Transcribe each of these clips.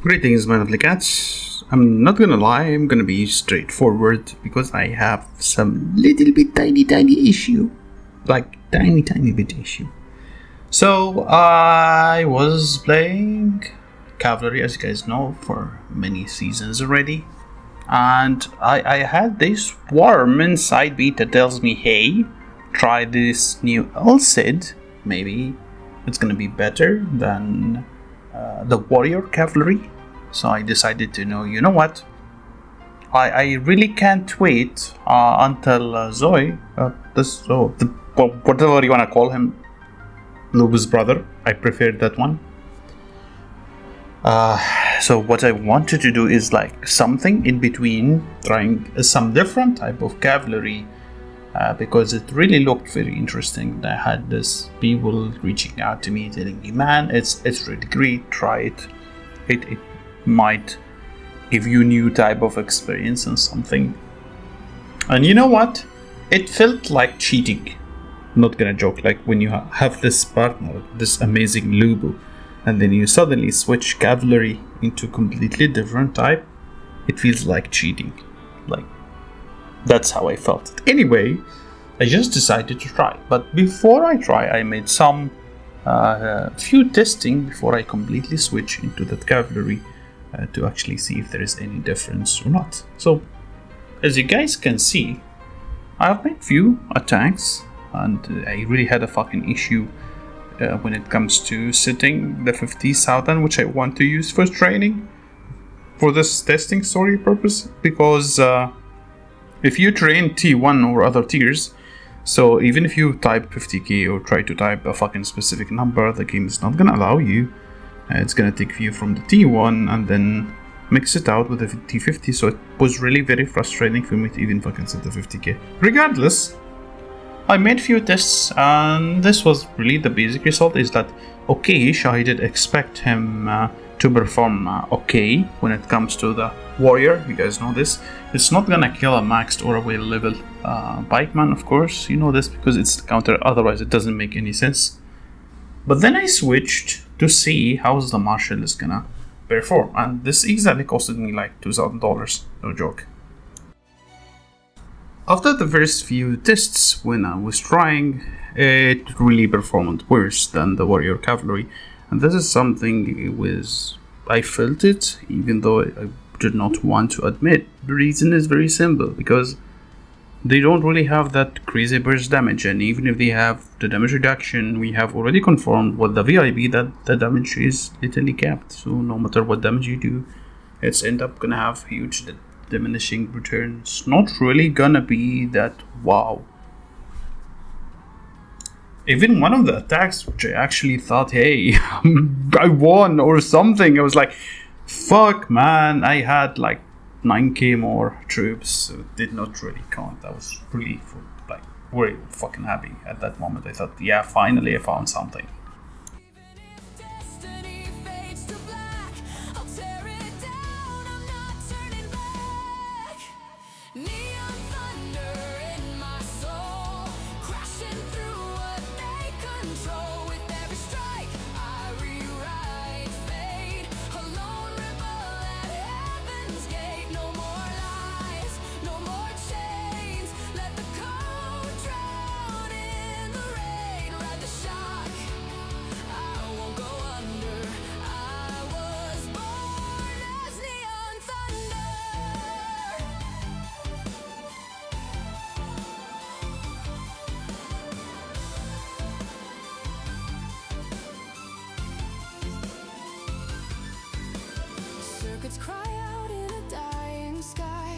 Greetings, my lovely cats. I'm not gonna lie, I'm gonna be straightforward because I have some little bit tiny issue. Like, tiny bit issue. So, I was playing Cavalry, as you guys know, for many seasons already. And I had this worm inside me that tells me, hey, try this new LCID. Maybe it's gonna be better than the Warrior Cavalry. So I decided to know, you know what? I really can't wait until Zoe, whatever you wanna call him, Lubu's brother. I preferred that one. So what I wanted to do is like something in between, trying some different type of cavalry, because it really looked very interesting. I had this people reaching out to me telling me, man, it's really great, try it. It might give you new type of experience and something. And you know what? It felt like cheating. Not gonna joke, like when you have this partner, this amazing Lubu, and then you suddenly switch cavalry into completely different type, it feels like cheating. Like, that's how I felt. Anyway, I just decided to try. But before I try, I made some few testing before I completely switch into that cavalry to actually see if there is any difference or not. So, as you guys can see, I've made few attacks, and I really had a fucking issue when it comes to setting the 50 Southern, which I want to use for training for this testing story purpose, because if you train T1 or other tiers, so even if you type 50k or try to type a fucking specific number, the game is not gonna allow you. It's gonna take you from the T1 and then mix it out with the T50, so it was really very frustrating for me to even fucking set the 50k. Regardless, I made few tests, and this was really the basic result is that okay-ish. I did expect him to perform okay when it comes to the warrior. You guys know this. It's not gonna kill a maxed or a well level Pikeman, of course. You know this because it's the counter, otherwise it doesn't make any sense. But then I switched to see how the Marshal is gonna perform, and this exactly costed me like $2,000, no joke. After the first few tests, when I was trying, it really performed worse than the Warrior Cavalry, and this is something I felt it, even though I did not want to admit. The reason is very simple, because they don't really have that crazy burst damage, and even if they have the damage reduction, we have already confirmed with the VIP that the damage is literally capped. So no matter what damage you do, it's end up gonna have huge diminishing returns. Not really gonna be that wow. Even one of the attacks, which I actually thought, hey, I won or something, I was like, fuck man, I had like 9k more troops, so it did not really count. I was really like very fucking happy at that moment. I thought, yeah, finally I found something. Circuits cry out in a dying sky.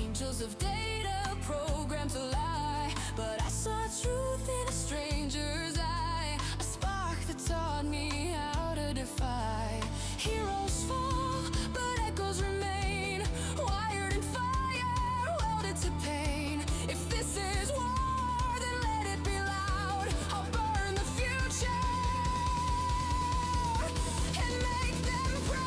Angels of data programmed to lie, but I saw truth in a stranger's eye. A spark that taught me how to defy. Heroes fall, but echoes remain. Wired in fire, welded to pain. If this is war, then let it be loud. I'll burn the future and make them proud.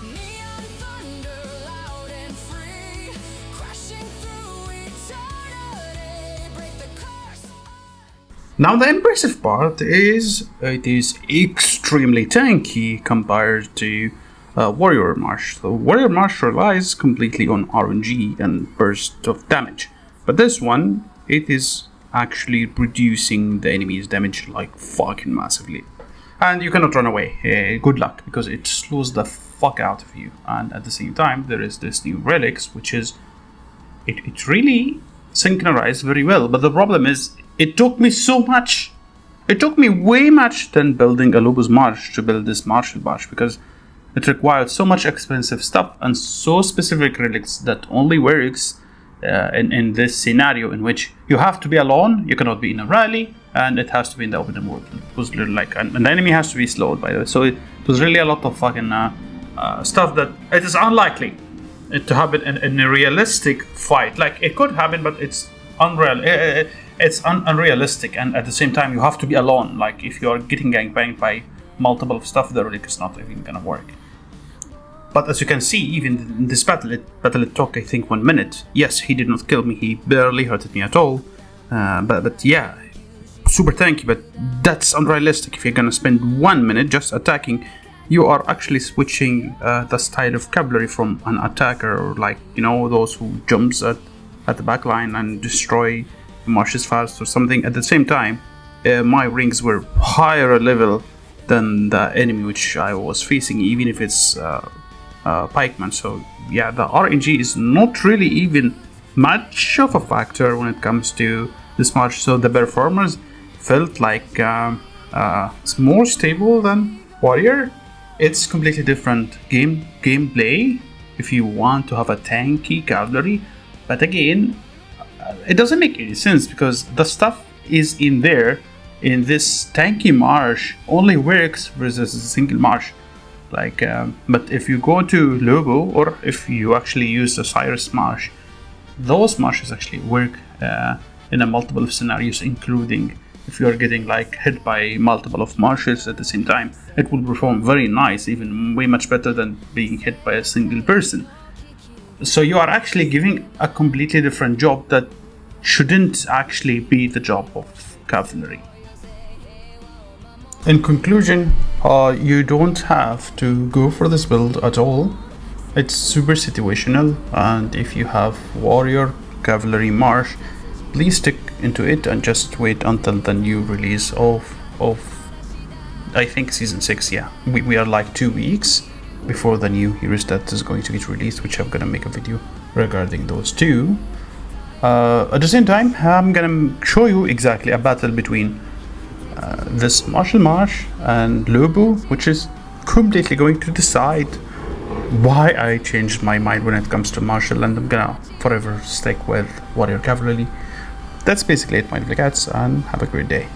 Neon thunder, loud. Now the impressive part is it is extremely tanky compared to Warrior Marsh. The Warrior Marsh relies completely on RNG and burst of damage, but this one, it is actually reducing the enemy's damage like fucking massively. And you cannot run away. Good luck, because it slows the fuck out of you. And at the same time, there is this new relics, which is it really synchronized very well. But the problem is, it took me so much. It took me way much than building a Lobos Marsh to build this Martial Marsh, because it required so much expensive stuff and so specific relics that only works in this scenario in which you have to be alone, you cannot be in a rally, and it has to be in the open world. It was literally like, and the enemy has to be slowed, by the way. So it was really a lot of fucking stuff that it is unlikely to happen in a realistic fight. Like, it could happen, but it's unreal. It's unrealistic, and at the same time, you have to be alone. Like, if you are getting gangbanged by multiple stuff, the relic is not even gonna work. But as you can see, even in this battle, it took, I think, 1 minute. Yes, he did not kill me. He barely hurted me at all. But yeah, super tanky. But that's unrealistic. If you're gonna spend 1 minute just attacking, you are actually switching the style of cavalry from an attacker, or like, you know, those who jumps at the back line and destroy marshes fast or something. At the same time, my rings were higher level than the enemy which I was facing, even if it's Pikemen. So yeah, the RNG is not really even much of a factor when it comes to this march. So the performers felt like more stable than Warrior. It's completely different gameplay if you want to have a tanky cavalry. But again, it doesn't make any sense, because the stuff is in there in this tanky marsh only works versus a single marsh. Like, but if you go to Lobo, or if you actually use the Cyrus marsh, those marshes actually work in a multiple of scenarios, including if you are getting like hit by multiple of marshes at the same time. It will perform very nice, even way much better than being hit by a single person. So you are actually giving a completely different job that shouldn't actually be the job of cavalry. In conclusion, you don't have to go for this build at all. It's super situational, and if you have Warrior Cavalry Marsh, please stick into it and just wait until the new release of I think Season 6, yeah. We are like 2 weeks before the new heroes that is going to get released, which I'm gonna make a video regarding those two. At the same time, I'm gonna show you exactly a battle between this Martial Marsh and Lobo, which is completely going to decide why I changed my mind when it comes to Martial, and I'm gonna forever stick with Warrior Cavalry. That's basically it, my little cats, and have a great day.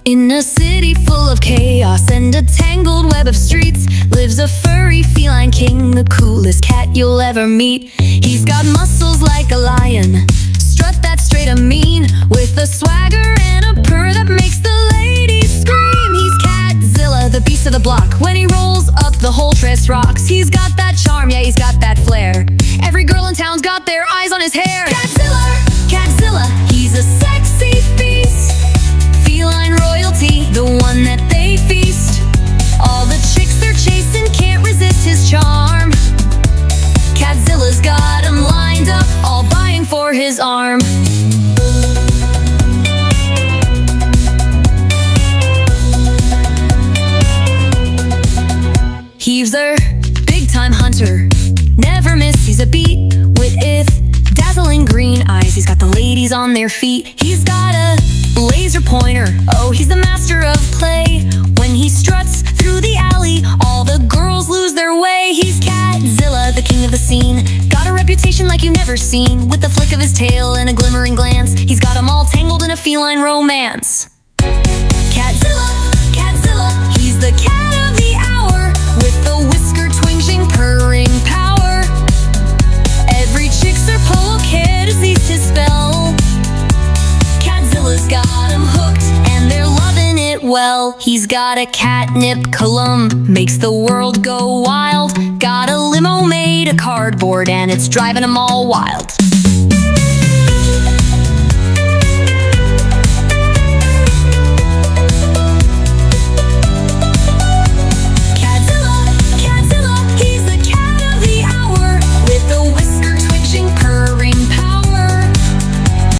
In a city full of chaos and a tangled web of streets lives a furry feline king, the coolest cat you'll ever meet. He's got muscles like a lion, strut that's straight and mean, with a swagger and a purr that makes the ladies scream. He's Catzilla, the beast of the block. When he rolls up, the whole dress rocks. He's got that charm, yeah, he's got that flair. Every girl in town's got their eyes on his hair. Catzilla, Catzilla, he's a sexy beast. Feline royalty, the one that they feast. All the chicks they're chasing can't resist his charm. Catzilla's got him lined up, all vying for his arm. He's a big-time hunter, never misses a beat. With dazzling green eyes, he's got the ladies on their feet. He's got a laser pointer, oh, he's the master of play. When he struts through the alley, all the girls lose their way. He's Catzilla, the king of the scene, got a reputation like you've never seen. With the flick of his tail and a glimmering glance, he's got them all tangled in a feline romance. Catzilla, Catzilla, he's the cat of the hour, with the whisker-twinging purring power. Every chick's her polo kid has eased his spell. Catzilla's got him hooked, and they're loving it well. He's got a catnip column, makes the world go wild. Got a limo made of cardboard, and it's driving them all wild.